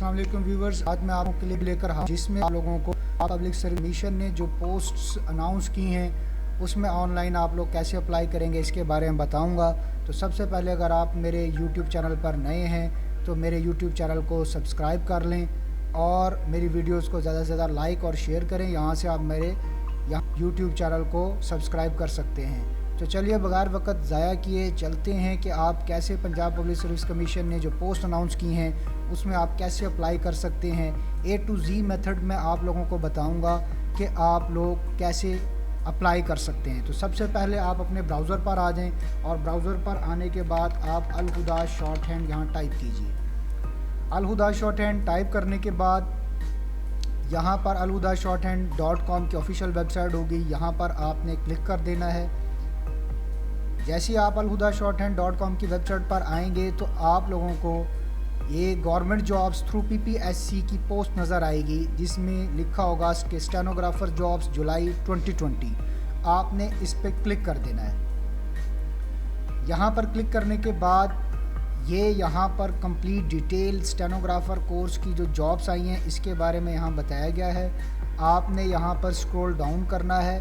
अस्सलाम वालेकुम व्यूवर्स, आज मैं आपको क्लिप लेकर आया जिसमें आप लोगों को पब्लिक सर्विस कमीशन ने जो पोस्ट्स अनाउंस की हैं उसमें ऑनलाइन आप लोग कैसे अप्लाई करेंगे इसके बारे में बताऊंगा। तो सबसे पहले अगर आप मेरे YouTube चैनल पर नए हैं तो मेरे YouTube चैनल को सब्सक्राइब कर लें और मेरी वीडियोस को ज़्यादा से ज़्यादा लाइक और शेयर करें। यहाँ से आप मेरे YouTube चैनल को सब्सक्राइब कर सकते हैं। तो चलिए बगैर वक्त ज़ाया किए चलते हैं कि आप कैसे पंजाब पब्लिक सर्विस कमीशन ने जो पोस्ट अनाउंस की हैं उसमें आप कैसे अप्लाई कर सकते हैं। A to Z मेथड में आप लोगों को बताऊंगा कि आप लोग कैसे अप्लाई कर सकते हैं। तो सबसे पहले आप अपने ब्राउज़र पर आ जाएं और ब्राउज़र पर आने के बाद आप अल हुदा शॉर्ट हैंड यहाँ टाइप कीजिए। अल हुदा शॉर्ट हैंड टाइप करने के बाद यहाँ पर alhuda.com की ऑफिशियल वेबसाइट होगी, यहाँ पर आपने क्लिक कर देना है। जैसे ही आप alhuda.com की वेबसाइट पर आएंगे तो आप लोगों को ये गवर्नमेंट जॉब्स थ्रू PPSC की पोस्ट नज़र आएगी जिसमें लिखा होगा कि स्टेनोग्राफर जॉब्स जुलाई 2020। आपने इस पर क्लिक कर देना है। यहाँ पर क्लिक करने के बाद ये यहाँ पर कंप्लीट डिटेल स्टेनोग्राफर कोर्स की जो जॉब्स आई हैं इसके बारे में यहाँ बताया गया है। आपने यहाँ पर स्क्रॉल डाउन करना है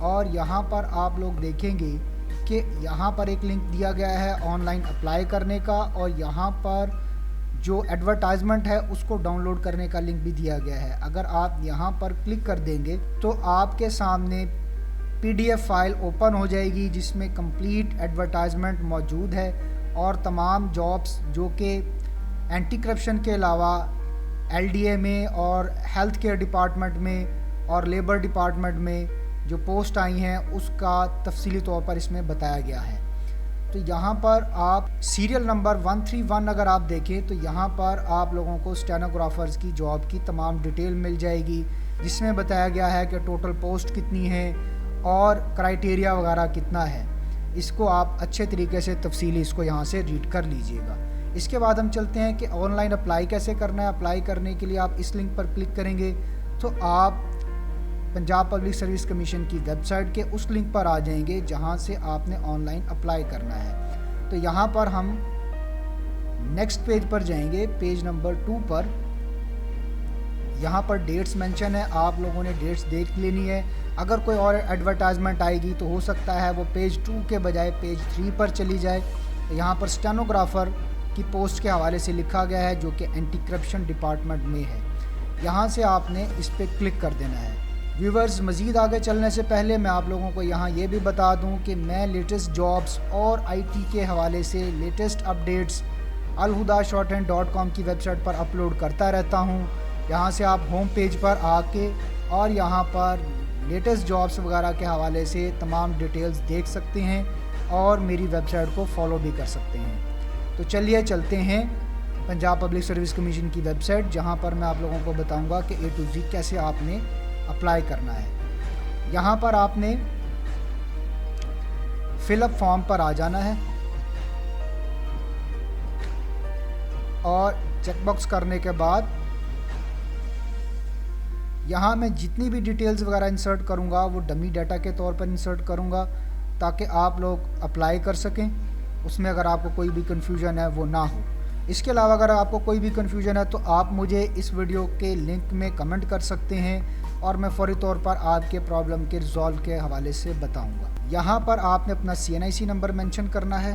और यहाँ पर आप लोग देखेंगे कि यहाँ पर एक लिंक दिया गया है ऑनलाइन अप्लाई करने का और यहाँ पर जो एडवर्टाइजमेंट है उसको डाउनलोड करने का लिंक भी दिया गया है। अगर आप यहाँ पर क्लिक कर देंगे तो आपके सामने PDF फाइल ओपन हो जाएगी जिसमें कंप्लीट एडवर्टाइजमेंट मौजूद है और तमाम जॉब्स जो कि एंटी करप्शन के अलावा LDA में और हेल्थ केयर डिपार्टमेंट में और लेबर डिपार्टमेंट में जो पोस्ट आई हैं उसका तफसीली तौर पर इसमें बताया गया है। तो यहाँ पर आप सीरियल नंबर 131 अगर आप देखें तो यहाँ पर आप लोगों को स्टेनोग्राफर्स की जॉब की तमाम डिटेल मिल जाएगी जिसमें बताया गया है कि टोटल पोस्ट कितनी है और क्राइटेरिया वगैरह कितना है। इसको आप अच्छे तरीके से तफसीली इसको यहाँ से रीड कर लीजिएगा। इसके बाद हम चलते हैं कि ऑनलाइन अप्लाई कैसे करना है। अप्लाई करने के लिए आप इस लिंक पर क्लिक करेंगे तो आप पंजाब पब्लिक सर्विस कमीशन की वेबसाइट के उस लिंक पर आ जाएंगे जहां से आपने ऑनलाइन अप्लाई करना है। तो यहां पर हम नेक्स्ट पेज पर जाएंगे, पेज नंबर 2 पर। यहां पर डेट्स मेंशन है, आप लोगों ने डेट्स देख लेनी है। अगर कोई और एडवर्टाइजमेंट आएगी तो हो सकता है वो पेज 2 के बजाय पेज 3 पर चली जाए। तो यहाँ पर स्टेनोग्राफर की पोस्ट के हवाले से लिखा गया है जो कि एंटी करप्शन डिपार्टमेंट में है। यहाँ से आपने इस पर क्लिक कर देना है। व्यूवर्स, मज़ीद आगे चलने से पहले मैं आप लोगों को यहाँ ये भी बता दूँ कि मैं लेटेस्ट जॉब्स और IT के हवाले से लेटेस्ट अपडेट्स alhuda.com की वेबसाइट पर अपलोड करता रहता हूँ। यहाँ से आप होम पेज पर आके और यहाँ पर लेटेस्ट जॉब्स वगैरह के हवाले से तमाम डिटेल्स देख सकते हैं और मेरी वेबसाइट को फॉलो भी कर सकते हैं। तो चलिए चलते हैं पंजाब पब्लिक सर्विस कमीशन की वेबसाइट जहाँ पर मैं आप लोगों को बताऊँगा कि A to Z कैसे आपने अप्लाई करना है। यहाँ पर आपने फिलअप फॉर्म पर आ जाना है और चेकबॉक्स करने के बाद यहाँ मैं जितनी भी डिटेल्स वगैरह इंसर्ट करूँगा वो डमी डाटा के तौर पर इंसर्ट करूँगा ताकि आप लोग अप्लाई कर सकें। उसमें अगर आपको कोई भी कन्फ्यूजन है वो ना हो। इसके अलावा अगर आपको कोई भी कन्फ्यूजन है तो आप मुझे इस वीडियो के लिंक में कमेंट कर सकते हैं और मैं फौरी तौर पर आपके प्रॉब्लम के रिजॉल्व के हवाले से बताऊंगा। यहाँ पर आपने अपना CNIC नंबर मेंशन करना है।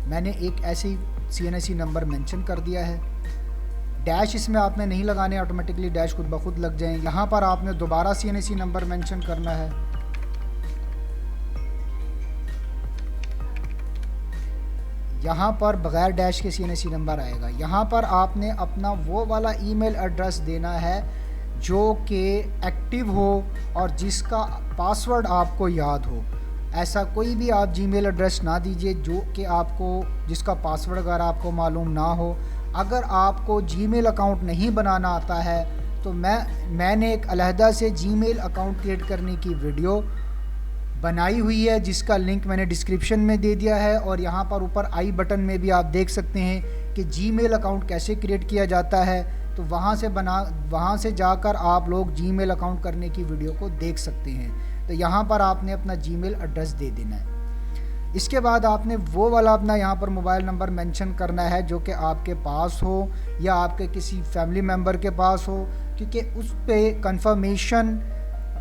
मैंने एक ऐसी CNIC नंबर मेंशन कर दिया है। डैश इसमें आपने नहीं लगाने, ऑटोमेटिकली डैश खुद ब खुद लग जाएंगे। यहाँ पर आपने दोबारा CNIC नंबर मेंशन करना है। यहाँ पर बगैर डैश के CNIC नंबर आएगा। यहाँ पर आपने अपना वो वाला ईमेल एड्रेस देना है जो कि एक्टिव हो और जिसका पासवर्ड आपको याद हो। ऐसा कोई भी आप जीमेल एड्रेस ना दीजिए जो कि जिसका पासवर्ड अगर आपको मालूम ना हो। अगर आपको जीमेल अकाउंट नहीं बनाना आता है तो मैंने एक अलहदा से जीमेल अकाउंट क्रिएट करने की वीडियो बनाई हुई है जिसका लिंक मैंने डिस्क्रिप्शन में दे दिया है और यहाँ पर ऊपर आई बटन में भी आप देख सकते हैं कि जीमेल अकाउंट कैसे क्रिएट किया जाता है। तो वहाँ से जाकर आप लोग जीमेल अकाउंट करने की वीडियो को देख सकते हैं। तो यहाँ पर आपने अपना जीमेल एड्रेस दे देना है। इसके बाद आपने वो वाला अपना यहाँ पर मोबाइल नंबर मेंशन करना है जो कि आपके पास हो या आपके किसी फैमिली मेम्बर के पास हो, क्योंकि उस पर कंफर्मेशन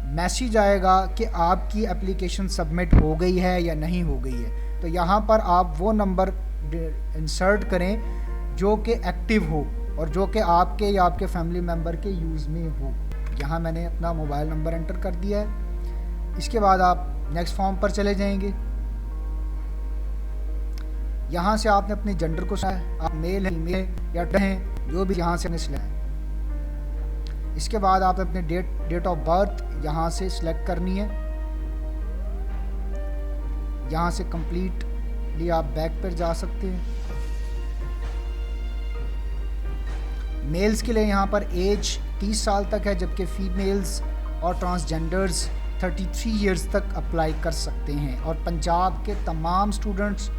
मैसेज आएगा कि आपकी एप्लीकेशन सबमिट हो गई है या नहीं हो गई है। तो यहाँ पर आप वो नंबर इंसर्ट करें जो कि एक्टिव हो और जो कि आपके या आपके फैमिली मेम्बर के यूज़ में हो। यहाँ मैंने अपना मोबाइल नंबर एंटर कर दिया है। इसके बाद आप नेक्स्ट फॉर्म पर चले जाएंगे। यहाँ से आपने अपने जेंडर को आप मेल है, फीमेल या हैं, जो भी यहाँ से सिलेक्ट है। इसके बाद आप अपने डेट ऑफ बर्थ यहाँ से सिलेक्ट करनी है। यहाँ से कंप्लीटली आप बैक पर जा सकते हैं। मेल्स के लिए यहाँ पर एज 30 साल तक है, जबकि फीमेल्स और ट्रांसजेंडर्स 33 इयर्स तक अप्लाई कर सकते हैं। और पंजाब के तमाम स्टूडेंट्स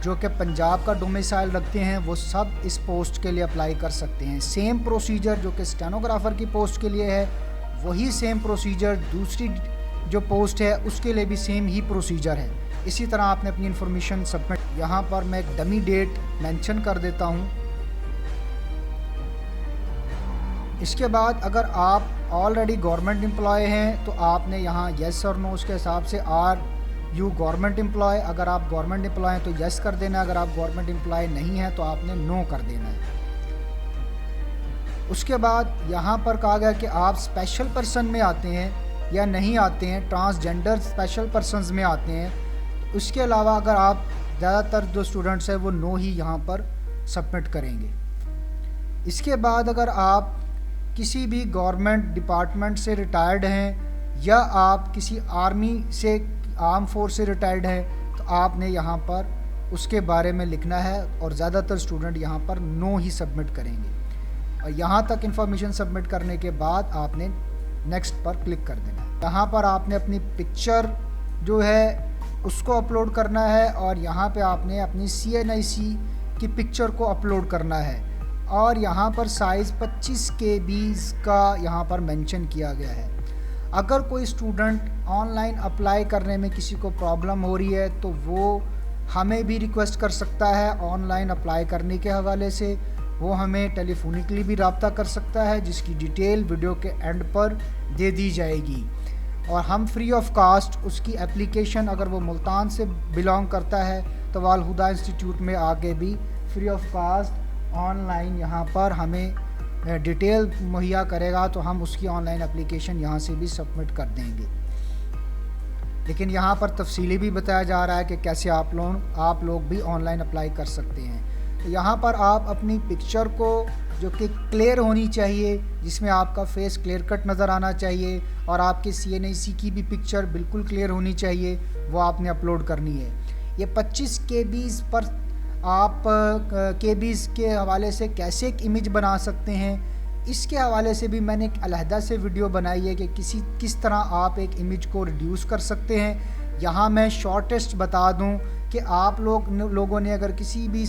जो कि पंजाब का डोमिसाइल रखते हैं वो सब इस पोस्ट के लिए अप्लाई कर सकते हैं। सेम प्रोसीजर जो कि स्टेनोग्राफ़र की पोस्ट के लिए है, वही सेम प्रोसीजर दूसरी जो पोस्ट है उसके लिए भी सेम ही प्रोसीजर है। इसी तरह आपने अपनी इन्फॉर्मेशन सबमिट। यहाँ पर मैं एक डमी डेट मेंशन कर देता हूँ। इसके बाद अगर आप ऑलरेडी गवर्नमेंट एम्प्लॉय हैं तो आपने यहाँ येस और नो उसके हिसाब से आर यू गवर्नमेंट एम्प्लॉय, अगर आप गवर्नमेंट एम्प्लॉय हैं तो येस कर देना है, अगर आप गवर्नमेंट एम्प्लॉय नहीं हैं तो आपने नो कर देना है। उसके बाद यहाँ पर कहा गया कि आप स्पेशल पर्सन में आते हैं या नहीं आते हैं, ट्रांसजेंडर स्पेशल पर्सनस में आते हैं। उसके अलावा अगर आप ज़्यादातर जो स्टूडेंट्स हैं वो नो ही यहाँ पर सबमिट करेंगे। इसके बाद अगर आप किसी भी गवर्नमेंट डिपार्टमेंट से रिटायर्ड हैं या आप किसी आर्मी से आर्म फोर्स से रिटायर्ड हैं तो आपने यहाँ पर उसके बारे में लिखना है और ज़्यादातर स्टूडेंट यहाँ पर नो ही सबमिट करेंगे। और यहाँ तक इन्फॉर्मेशन सबमिट करने के बाद आपने नेक्स्ट पर क्लिक कर देना है। यहाँ पर आपने अपनी पिक्चर जो है उसको अपलोड करना है और यहाँ पे आपने अपनी CNIC की पिक्चर को अपलोड करना है। और यहाँ पर साइज़ 25 KB का यहाँ पर मेंशन किया गया है। अगर कोई स्टूडेंट ऑनलाइन अप्लाई करने में किसी को प्रॉब्लम हो रही है तो वो हमें भी रिक्वेस्ट कर सकता है ऑनलाइन अप्लाई करने के हवाले से। वो हमें टेलीफोनिकली भी रब्ता कर सकता है, जिसकी डिटेल वीडियो के एंड पर दे दी जाएगी। और हम फ्री ऑफ कास्ट उसकी एप्लीकेशन, अगर वो मुल्तान से बिलोंग करता है तो वाल हुदा इंस्टीट्यूट में आके भी फ्री ऑफ कास्ट ऑनलाइन यहाँ पर हमें डिटेल मुहैया करेगा तो हम उसकी ऑनलाइन एप्लीकेशन यहाँ से भी सबमिट कर देंगे। लेकिन यहाँ पर तफसीली भी बताया जा रहा है कि कैसे आप लोग भी ऑनलाइन अप्लाई कर सकते हैं। तो यहाँ पर आप अपनी पिक्चर को जो कि क्लियर होनी चाहिए, जिसमें आपका फेस क्लियर कट नज़र आना चाहिए और आपके CNIC की भी पिक्चर बिल्कुल क्लियर होनी चाहिए, वो आपने अपलोड करनी है। ये 25 KB पर आप KBs के हवाले से कैसे एक इमेज बना सकते हैं, इसके हवाले से भी मैंने एक अलहदा से वीडियो बनाई है कि किस तरह आप एक इमेज को रिड्यूस कर सकते हैं। यहाँ मैं शॉर्टेस्ट बता दूँ कि आप लोगों ने अगर किसी भी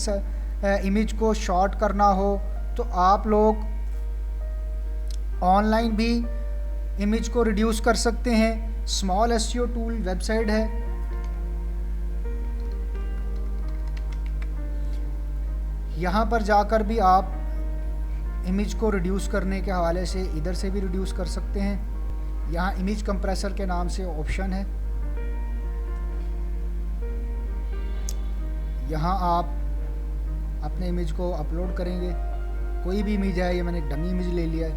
इमेज को शॉर्ट करना हो तो आप लोग ऑनलाइन भी इमेज को रिड्यूस कर सकते हैं। स्मॉल SEO टूल वेबसाइट है, यहाँ पर जाकर भी आप इमेज को रिड्यूस करने के हवाले से इधर से भी रिड्यूस कर सकते हैं। यहाँ इमेज कंप्रेसर के नाम से ऑप्शन है, यहाँ आप अपने इमेज को अपलोड करेंगे। कोई भी इमेज है, ये मैंने डमी इमेज ले लिया है।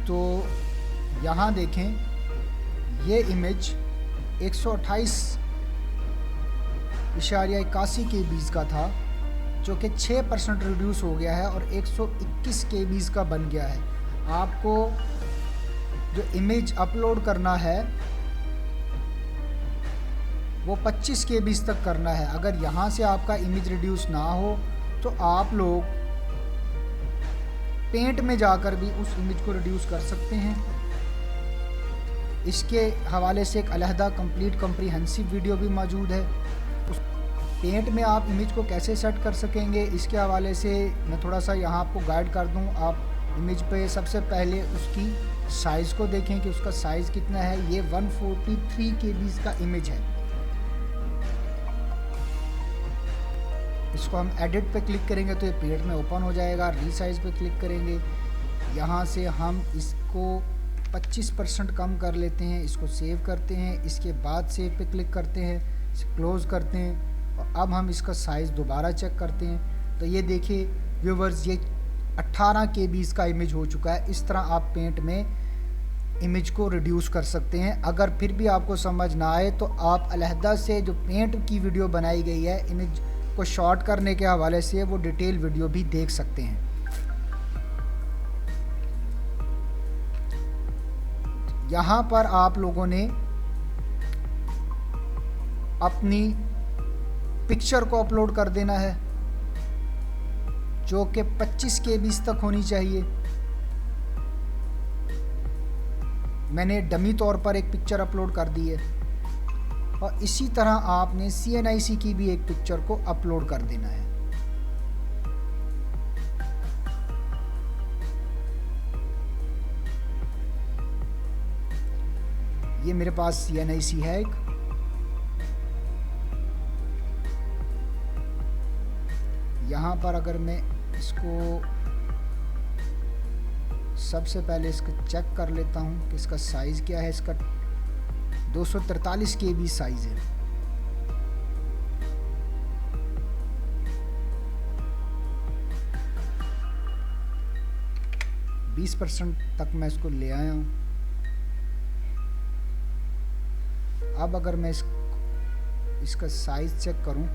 तो यहाँ देखें, ये इमेज 128.81 KB का था जो कि 6% रिड्यूस हो गया है और 121 KB का बन गया है। आपको जो इमेज अपलोड करना है वो 25 KB तक करना है। अगर यहाँ से आपका इमेज रिड्यूस ना हो तो आप लोग पेंट में जाकर भी उस इमेज को रिड्यूस कर सकते हैं। इसके हवाले से एक अलहदा कंप्लीट कम्प्रीहेंसिव वीडियो भी मौजूद है। उस पेंट में आप इमेज को कैसे सेट कर सकेंगे इसके हवाले से मैं थोड़ा सा यहाँ आपको गाइड कर दूँ। आप इमेज पे सबसे पहले उसकी साइज़ को देखें कि उसका साइज़ कितना है। ये 143 KB का इमेज है। इसको हम एडिट पे क्लिक करेंगे तो ये पेज में ओपन हो जाएगा। रीसाइज पे क्लिक करेंगे, यहाँ से हम इसको 25% कम कर लेते हैं, इसको सेव करते हैं। इसके बाद सेव पे क्लिक करते हैं, इसे क्लोज़ करते हैं और अब हम इसका साइज़ दोबारा चेक करते हैं। तो ये देखिए व्यूवर्स, ये 18 KB का इमेज हो चुका है। इस तरह आप पेंट में इमेज को रिड्यूस कर सकते हैं। अगर फिर भी आपको समझ ना आए तो आप अलहदा से जो पेंट की वीडियो बनाई गई है इमेज को शॉर्ट करने के हवाले से, वो डिटेल वीडियो भी देख सकते हैं। यहाँ पर आप लोगों ने अपनी पिक्चर को अपलोड कर देना है जो कि 25 KB तक होनी चाहिए। मैंने डमी तौर पर एक पिक्चर अपलोड कर दी है और इसी तरह आपने CNIC की भी एक पिक्चर को अपलोड कर देना है। ये मेरे पास CNIC है एक। यहाँ पर अगर मैं इसको सबसे पहले इसको चेक कर लेता हूँ कि इसका साइज़ क्या है। इसका 243 KB साइज़ है। %20 तक मैं इसको ले आया हूँ। अब अगर मैं इसका साइज़ चेक करूँ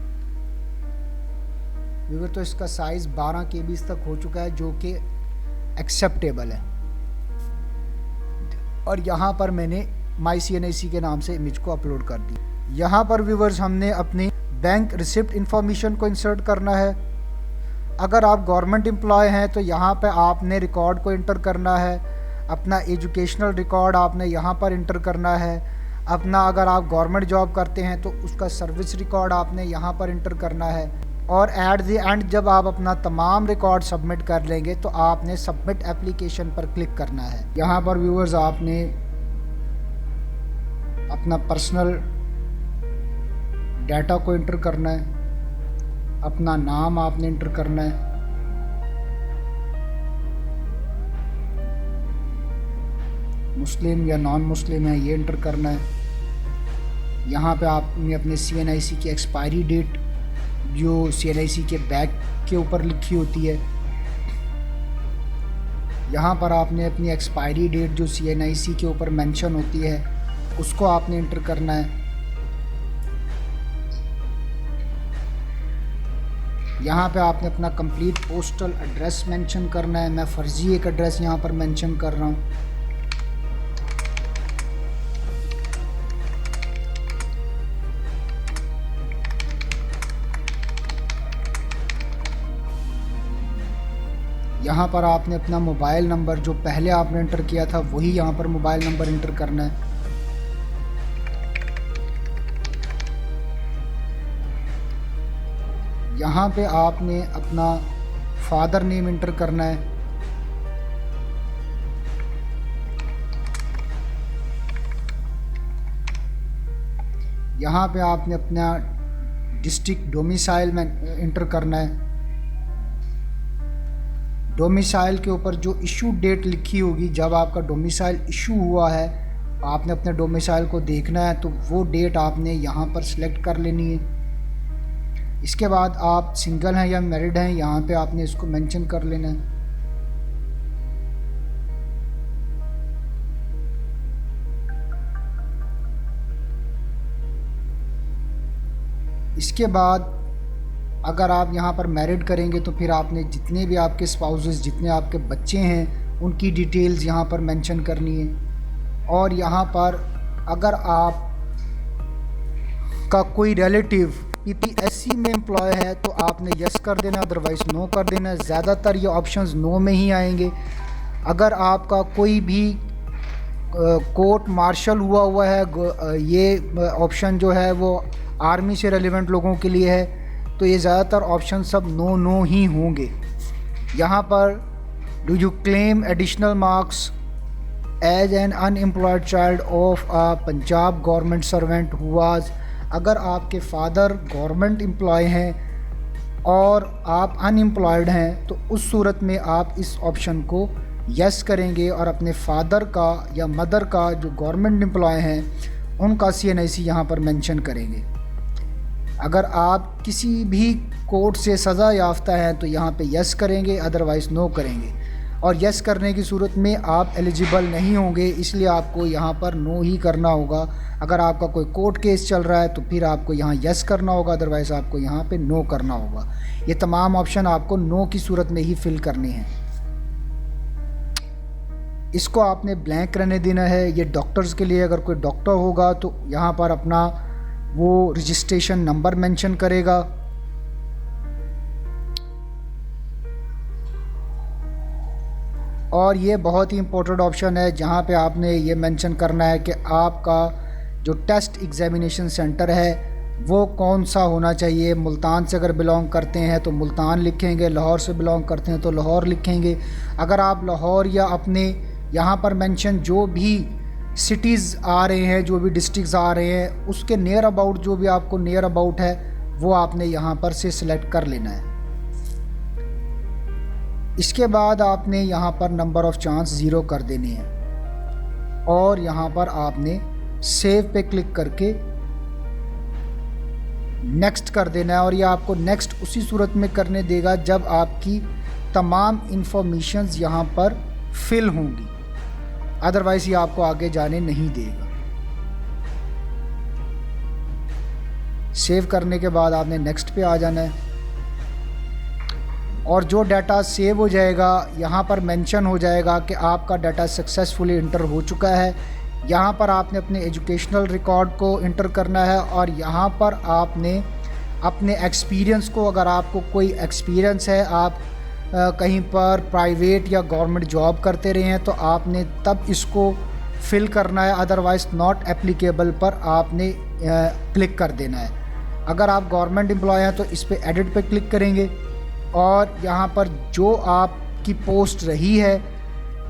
व्यूअर, तो इसका साइज़ 12 KB तक हो चुका है जो कि एक्सेप्टेबल है। और यहाँ पर मैंने माई CNIC के नाम से इमेज को अपलोड कर दी। यहाँ पर व्यूवर्स हमने अपनी बैंक रिसिप्ट इंफॉर्मेशन को इंसर्ट करना है। अगर आप गवर्नमेंट एम्प्लॉय हैं तो यहाँ पे आपने रिकॉर्ड को इंटर करना है। अपना एजुकेशनल रिकॉर्ड आपने यहाँ पर इंटर करना है। अपना अगर आप गवर्नमेंट जॉब करते हैं तो उसका सर्विस रिकॉर्ड आपने यहाँ पर इंटर करना है। और एट द एंड जब आप अपना तमाम रिकॉर्ड सबमिट कर लेंगे तो आपने सबमिट एप्लीकेशन पर क्लिक करना है। यहाँ पर व्यूवर्स आपने अपना पर्सनल डाटा को इंटर करना है। अपना नाम आपने इंटर करना है। मुस्लिम या नॉन मुस्लिम है ये इंटर करना है। यहाँ पे आपने अपने CNIC की एक्सपायरी डेट जो CNIC के बैग के ऊपर लिखी होती है, यहाँ पर आपने अपनी एक्सपायरी डेट जो CNIC के ऊपर मेंशन होती है उसको आपने इंटर करना है। यहाँ पे आपने अपना कंप्लीट पोस्टल एड्रेस मेंशन करना है। मैं फ़र्ज़ी एक एड्रेस यहाँ पर मेंशन कर रहा हूँ। यहाँ पर आपने अपना मोबाइल नंबर जो पहले आपने इंटर किया था वही यहाँ पर मोबाइल नंबर इंटर करना है। यहाँ पे आपने अपना फादर नेम इंटर करना है। यहाँ पे आपने अपना डिस्ट्रिक्ट डोमिसाइल में इंटर करना है। डोमिसाइल के ऊपर जो इशू डेट लिखी होगी, जब आपका डोमिसाइल इशू हुआ है आपने अपने डोमिसाइल को देखना है, तो वो डेट आपने यहाँ पर सिलेक्ट कर लेनी है। इसके बाद आप सिंगल हैं या मैरिड हैं यहाँ पे आपने इसको मेंशन कर लेना है। इसके बाद अगर आप यहाँ पर मैरिड करेंगे तो फिर आपने जितने भी आपके स्पाउसेस, जितने आपके बच्चे हैं उनकी डिटेल्स यहाँ पर मेंशन करनी है। और यहाँ पर अगर आप का कोई रिलेटिव PPSC में एम्प्लॉय है तो आपने यस कर देना, अदरवाइज़ नो कर देना। ज़्यादातर ये ऑप्शंस नो में ही आएंगे। अगर आपका कोई भी कोर्ट मार्शल हुआ है, ये ऑप्शन जो है वो आर्मी से रेलिवेंट लोगों के लिए है, तो ये ज़्यादातर ऑप्शन सब नो ही होंगे। यहाँ पर do you claim additional marks, as an unemployed child of a Punjab government servant who was, अगर आपके फादर गवर्नमेंट एम्प्लॉय हैं और आप अनएम्प्लॉयड हैं तो उस सूरत में आप इस ऑप्शन को यस करेंगे और अपने फादर का या मदर का जो गवर्नमेंट एम्प्लॉय हैं उनका CNIC यहाँ पर मेंशन करेंगे। अगर आप किसी भी कोर्ट से सज़ा याफ्ता हैं तो यहाँ पे यस करेंगे, अदरवाइज़ नो करेंगे। और यस करने की सूरत में आप एलिजिबल नहीं होंगे, इसलिए आपको यहाँ पर नो ही करना होगा। अगर आपका कोई कोर्ट केस चल रहा है तो फिर आपको यहाँ यस करना होगा, अदरवाइज़ आपको यहाँ पे नो करना होगा। ये तमाम ऑप्शन आपको नो की सूरत में ही फिल करने हैं। इसको आपने ब्लैंक रहने देना है। ये डॉक्टर्स के लिए, अगर कोई डॉक्टर होगा तो यहाँ पर अपना वो रजिस्ट्रेशन नंबर मेंशन करेगा। और ये बहुत ही इम्पोर्टेंट ऑप्शन है जहाँ पे आपने ये मेंशन करना है कि आपका जो टेस्ट एग्ज़ामिनेशन सेंटर है वो कौन सा होना चाहिए। मुल्तान से अगर बिलोंग करते हैं तो मुल्तान लिखेंगे, लाहौर से बिलोंग करते हैं तो लाहौर लिखेंगे। अगर आप लाहौर या अपने यहाँ पर मेंशन जो भी सिटीज़ आ रहे हैं, जो भी डिस्ट्रिक्ट्स आ रहे हैं, उसके नियर अबाउट जो भी आपको नियर अबाउट है वो आपने यहाँ पर से सिलेक्ट कर लेना है। इसके बाद आपने यहाँ पर नंबर ऑफ़ चांस 0 कर देने हैं और यहाँ पर आपने सेव पे क्लिक करके नेक्स्ट कर देना है। और ये आपको नेक्स्ट उसी सूरत में करने देगा जब आपकी तमाम इंफॉर्मेशंस यहाँ पर फिल होंगी, अदरवाइज़ ये आपको आगे जाने नहीं देगा। सेव करने के बाद आपने नेक्स्ट पे आ जाना है और जो डाटा सेव हो जाएगा यहाँ पर मेंशन हो जाएगा कि आपका डाटा सक्सेसफुली इंटर हो चुका है। यहाँ पर आपने अपने एजुकेशनल रिकॉर्ड को इंटर करना है और यहाँ पर आपने अपने एक्सपीरियंस को, अगर आपको कोई एक्सपीरियंस है, आप कहीं पर प्राइवेट या गवर्नमेंट जॉब करते रहे हैं तो आपने तब इसको फिल करना है, अदरवाइज़ नॉट एप्लीकेबल पर आपने क्लिक कर देना है। अगर आप गवर्नमेंट एम्प्लॉय हैं तो इस पर एडिट पे क्लिक करेंगे और यहाँ पर जो आपकी पोस्ट रही है,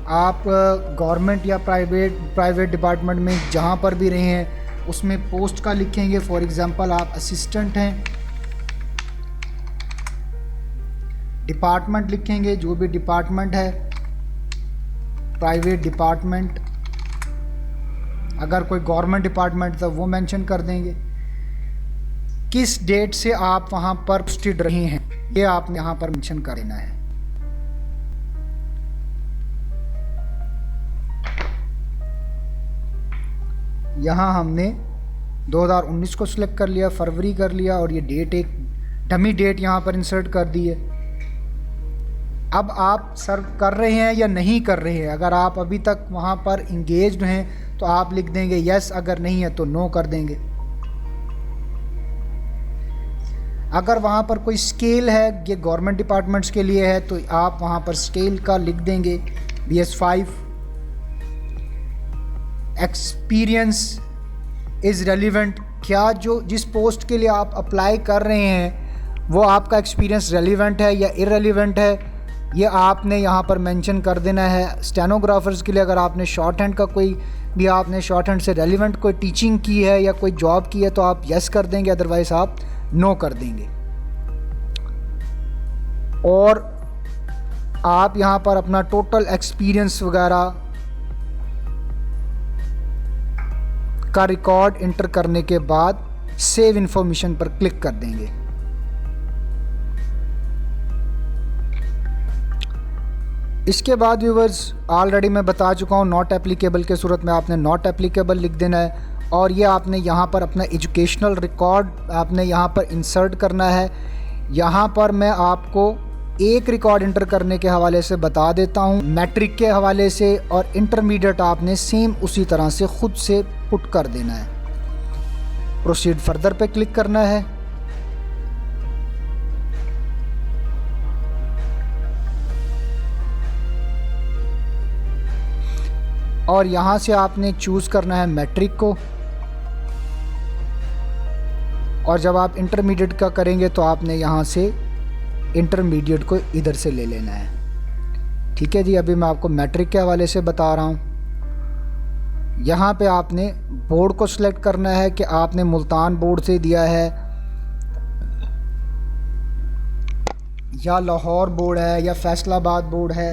आप गवर्नमेंट या प्राइवेट डिपार्टमेंट में जहाँ पर भी रहे हैं उसमें पोस्ट का लिखेंगे। फॉर एग्ज़ाम्पल आप असिस्टेंट हैं, डिपार्टमेंट लिखेंगे, जो भी डिपार्टमेंट है, प्राइवेट डिपार्टमेंट। अगर कोई गवर्नमेंट डिपार्टमेंट तो वो मेंशन कर देंगे। किस डेट से आप वहाँ पर पोस्टेड रहे हैं ये आपने यहाँ पर मेंशन कर देना है। यहाँ हमने 2019 को सिलेक्ट कर लिया, फरवरी कर लिया और ये डेट एक डमी डेट यहाँ पर इंसर्ट कर दी है। अब आप सर्व कर रहे हैं या नहीं कर रहे हैं। अगर आप अभी तक वहाँ पर इंगेज्ड हैं तो आप लिख देंगे यस, अगर नहीं है तो नो कर देंगे। अगर वहाँ पर कोई स्केल है, ये गवर्नमेंट डिपार्टमेंट्स के लिए है, तो आप वहाँ पर स्केल का लिख देंगे BS5। एक्सपीरियंस इज़ रेलिवेंट, क्या जो जिस पोस्ट के लिए आप अप्लाई कर रहे हैं वो आपका एक्सपीरियंस रेलिवेंट है या इररेलिवेंट है, ये आपने यहाँ पर मेंशन कर देना है। स्टेनोग्राफर्स के लिए अगर आपने शॉर्ट हैंड का कोई भी आपने शॉर्ट हैंड से रेलिवेंट कोई टीचिंग की है या कोई जॉब की है तो आप यस कर देंगे, अदरवाइज़ आप नो कर देंगे। और आप यहाँ पर अपना टोटल एक्सपीरियंस वगैरह का रिकॉर्ड इंटर करने के बाद सेव इन्फॉर्मेशन पर क्लिक कर देंगे। इसके बाद व्यूवर्स ऑलरेडी मैं बता चुका हूँ, नॉट एप्लीकेबल के सूरत में आपने नॉट एप्लीकेबल लिख देना है और ये आपने यहाँ पर अपना एजुकेशनल रिकॉर्ड आपने यहाँ पर इंसर्ट करना है। यहाँ पर मैं आपको एक रिकॉर्ड इंटर करने के हवाले से बता देता हूँ, मैट्रिक के हवाले से, और इंटरमीडिएट आपने सेम उसी तरह से ख़ुद से पुट कर देना है। प्रोसीड फर्दर पे क्लिक करना है और यहाँ से आपने चूज़ करना है मैट्रिक को, और जब आप इंटरमीडिएट का करेंगे तो आपने यहाँ से इंटरमीडिएट को इधर से ले लेना है। ठीक है जी, अभी मैं आपको मैट्रिक के हवाले से बता रहा हूँ। यहाँ पे आपने बोर्ड को सिलेक्ट करना है कि आपने मुल्तान बोर्ड से दिया है या लाहौर बोर्ड है या फैसलाबाद बोर्ड है,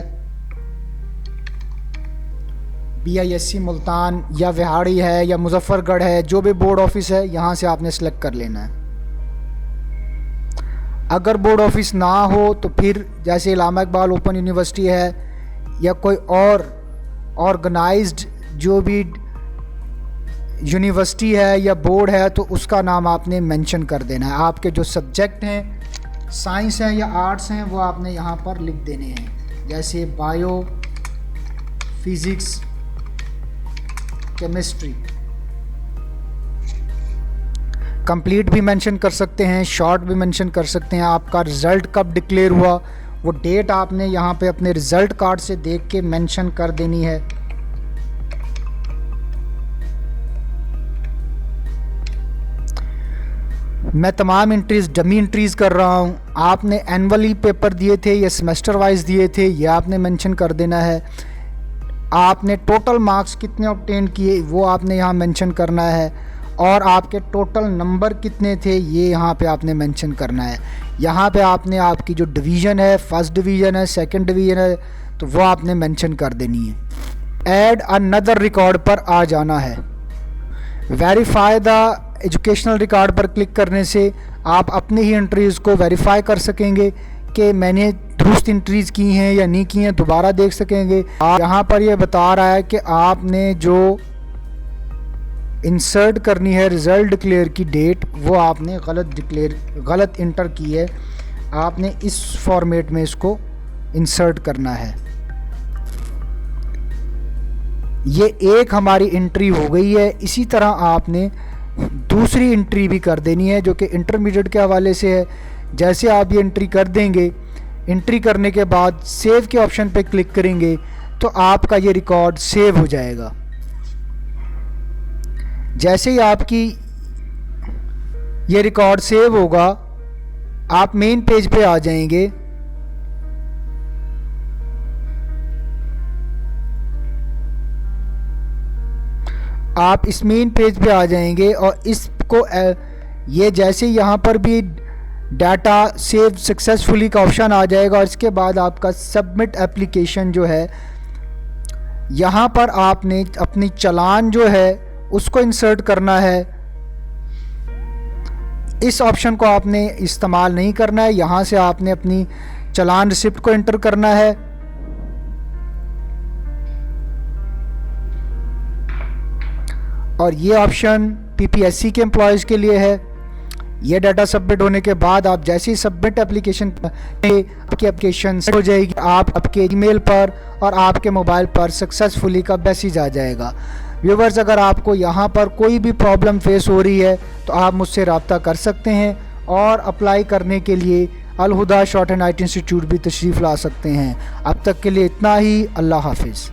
BISC मुल्तान या विहाड़ी है या मुजफ्फरगढ़ है, जो भी बोर्ड ऑफिस है यहाँ से आपने सेलेक्ट कर लेना है। अगर बोर्ड ऑफिस ना हो तो फिर जैसे इलामा इकबाल ओपन यूनिवर्सिटी है या कोई और ऑर्गेनाइज्ड जो भी यूनिवर्सिटी है या बोर्ड है तो उसका नाम आपने मेंशन कर देना है। आपके जो सब्जेक्ट हैं, साइंस हैं या आर्ट्स हैं, वो आपने यहाँ पर लिख देने हैं, जैसे बायो, फिज़िक्स, केमिस्ट्री। कंप्लीट भी मेंशन कर सकते हैं, शॉर्ट भी मेंशन कर सकते हैं। आपका रिज़ल्ट कब डिक्लेयर हुआ वो डेट आपने यहाँ पे अपने रिज़ल्ट कार्ड से देख के मेंशन कर देनी है। मैं तमाम एंट्रीज़ डमी एंट्रीज़ कर रहा हूँ। आपने एनुअली पेपर दिए थे या सेमेस्टर वाइज दिए थे, ये आपने मेंशन कर देना है। आपने टोटल मार्क्स कितने ऑब्टेन किए वो आपने यहाँ मेंशन करना है, और आपके टोटल नंबर कितने थे ये यहाँ पे आपने मेंशन करना है। यहाँ पे आपने आपकी जो डिवीज़न है, फर्स्ट डिवीज़न है, सेकंड डिवीज़न है, तो वो आपने मेंशन कर देनी है। ऐड अनदर रिकॉर्ड पर आ जाना है। वेरीफाई द एजुकेशनल रिकॉर्ड पर क्लिक करने से आप अपने ही एंट्रीज़ को वेरीफाई कर सकेंगे कि मैंने दुरुस्त एंट्रीज़ की हैं या नहीं की हैं, दोबारा देख सकेंगे। यहाँ पर ये बता रहा है कि आपने जो इंसर्ट करनी है रिज़ल्ट डिक्लेयर की डेट, वो आपने गलत इंटर की है। आपने इस फॉर्मेट में इसको इंसर्ट करना है। ये एक हमारी एंट्री हो गई है। इसी तरह आपने दूसरी एंट्री भी कर देनी है जो कि इंटरमीडिएट के हवाले से है। जैसे आप ये एंट्री कर देंगे, एंट्री करने के बाद सेव के ऑप्शन पे क्लिक करेंगे तो आपका ये रिकॉर्ड सेव हो जाएगा। जैसे ही आपकी ये रिकॉर्ड सेव होगा, आप मेन पेज पे आ जाएंगे। आप इस मेन पेज पे आ जाएंगे और इसको ये जैसे यहाँ पर भी डाटा सेव सक्सेसफुली का ऑप्शन आ जाएगा, और इसके बाद आपका सबमिट एप्लीकेशन जो है, यहाँ पर आपने अपनी चालान जो है उसको इंसर्ट करना है। इस ऑप्शन को आपने इस्तेमाल नहीं करना है। यहाँ से आपने अपनी चालान रिसिप्ट को एंटर करना है। और ये ऑप्शन PPSC के एम्प्लॉयज़ के लिए है। ये डाटा सबमिट होने के बाद आप जैसे ही सबमिट एप्लीकेशन आपकी एप्लीकेशन हो जाएगी, आपके ईमेल पर और आपके मोबाइल पर सक्सेसफुली का मैसेज आ जाएगा। व्यूवर्स, अगर आपको यहाँ पर कोई भी प्रॉब्लम फेस हो रही है तो आप मुझसे रब्ता कर सकते हैं, और अप्लाई करने के लिए अल हुदा शॉर्ट एंड IT इंस्टीट्यूट भी तशरीफ़ ला सकते हैं। अब तक के लिए इतना ही। अल्लाह हाफिज़।